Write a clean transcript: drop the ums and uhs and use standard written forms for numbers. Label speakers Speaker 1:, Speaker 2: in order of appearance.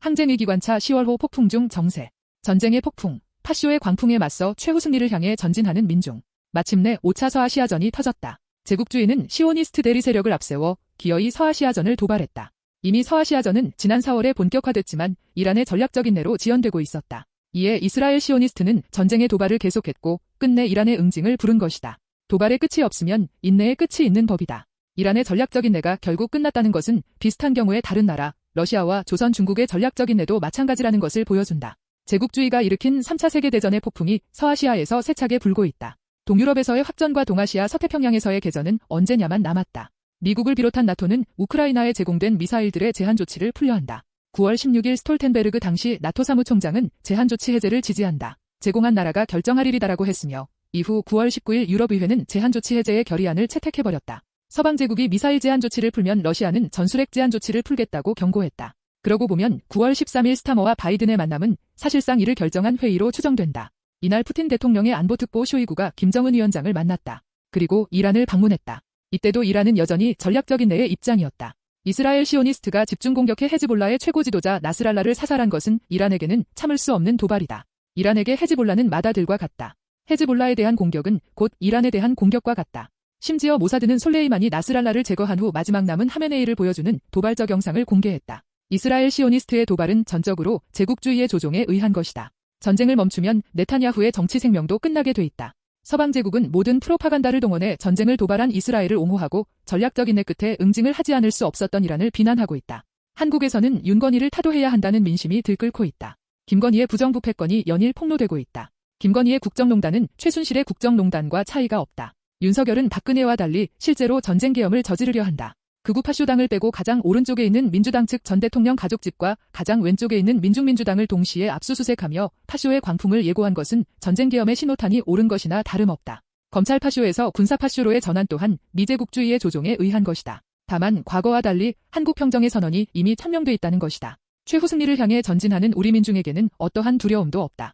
Speaker 1: 항쟁의 기관차 10월호 폭풍 중 정세. 전쟁의 폭풍, 파쇼의 광풍에 맞서 최후 승리를 향해 전진하는 민중. 마침내 5차 서아시아전이 터졌다. 제국주의는 시오니스트 대리 세력을 앞세워 기어이 서아시아전을 도발했다. 이미 서아시아전은 지난 4월에 본격화됐지만 이란의 전략적인 내로 지연되고 있었다. 이에 이스라엘 시오니스트는 전쟁의 도발을 계속했고 끝내 이란의 응징을 부른 것이다. 도발의 끝이 없으면 인내의 끝이 있는 법이다. 이란의 전략적인 내가 결국 끝났다는 것은 비슷한 경우에 다른 나라, 러시아와 조선, 중국의 전략적인 내도 마찬가지라는 것을 보여준다. 제국주의가 일으킨 3차 세계대전의 폭풍이 서아시아에서 세차게 불고 있다. 동유럽에서의 확전과 동아시아 서태평양에서의 개전은 언제냐만 남았다. 미국을 비롯한 나토는 우크라이나에 제공된 미사일들의 제한 조치를 풀려한다. 9월 16일 스톨텐베르그 당시 나토 사무총장은 제한 조치 해제를 지지한다. 제공한 나라가 결정하리리다라고 했으며 이후 9월 19일 유럽의회는 제한 조치 해제의 결의안을 채택해버렸다. 서방 제국이 미사일 제한 조치를 풀면 러시아는 전술핵 제한 조치를 풀겠다고 경고했다. 그러고 보면 9월 13일 스타머와 바이든의 만남은 사실상 이를 결정한 회의로 추정된다. 이날 푸틴 대통령의 안보특보 쇼이구가 김정은 위원장을 만났다. 그리고 이란을 방문했다. 이때도 이란은 여전히 전략적인 내의 입장이었다. 이스라엘 시오니스트가 집중 공격해 헤즈볼라의 최고 지도자 나스랄라를 사살한 것은 이란에게는 참을 수 없는 도발이다. 이란에게 헤즈볼라는 마다들과 같다. 헤즈볼라에 대한 공격은 곧 이란에 대한 공격과 같다. 심지어 모사드는 솔레이만이 나스랄라를 제거한 후 마지막 남은 하메네이를 보여주는 도발적 영상을 공개했다. 이스라엘 시오니스트의 도발은 전적으로 제국주의의 조종에 의한 것이다. 전쟁을 멈추면 네타냐후의 정치 생명도 끝나게 돼 있다. 서방 제국은 모든 프로파간다를 동원해 전쟁을 도발한 이스라엘을 옹호하고 전략적인 내 끝에 응징을 하지 않을 수 없었던 이란을 비난하고 있다. 한국에서는 윤건희를 타도해야 한다는 민심이 들끓고 있다. 김건희의 부정부패건이 연일 폭로되고 있다. 김건희의 국정농단은 최순실의 국정농단과 차이가 없다. 윤석열은 박근혜와 달리 실제로 전쟁 계엄을 저지르려 한다. 극우 파쇼당을 빼고 가장 오른쪽에 있는 민주당 측 전 대통령 가족집과 가장 왼쪽에 있는 민중민주당을 동시에 압수수색하며 파쇼의 광풍을 예고한 것은 전쟁 계엄의 신호탄이 오른 것이나 다름없다. 검찰 파쇼에서 군사 파쇼로의 전환 또한 미제국주의의 조종에 의한 것이다. 다만 과거와 달리 한국 평정의 선언이 이미 천명돼 있다는 것이다. 최후 승리를 향해 전진하는 우리 민중에게는 어떠한 두려움도 없다.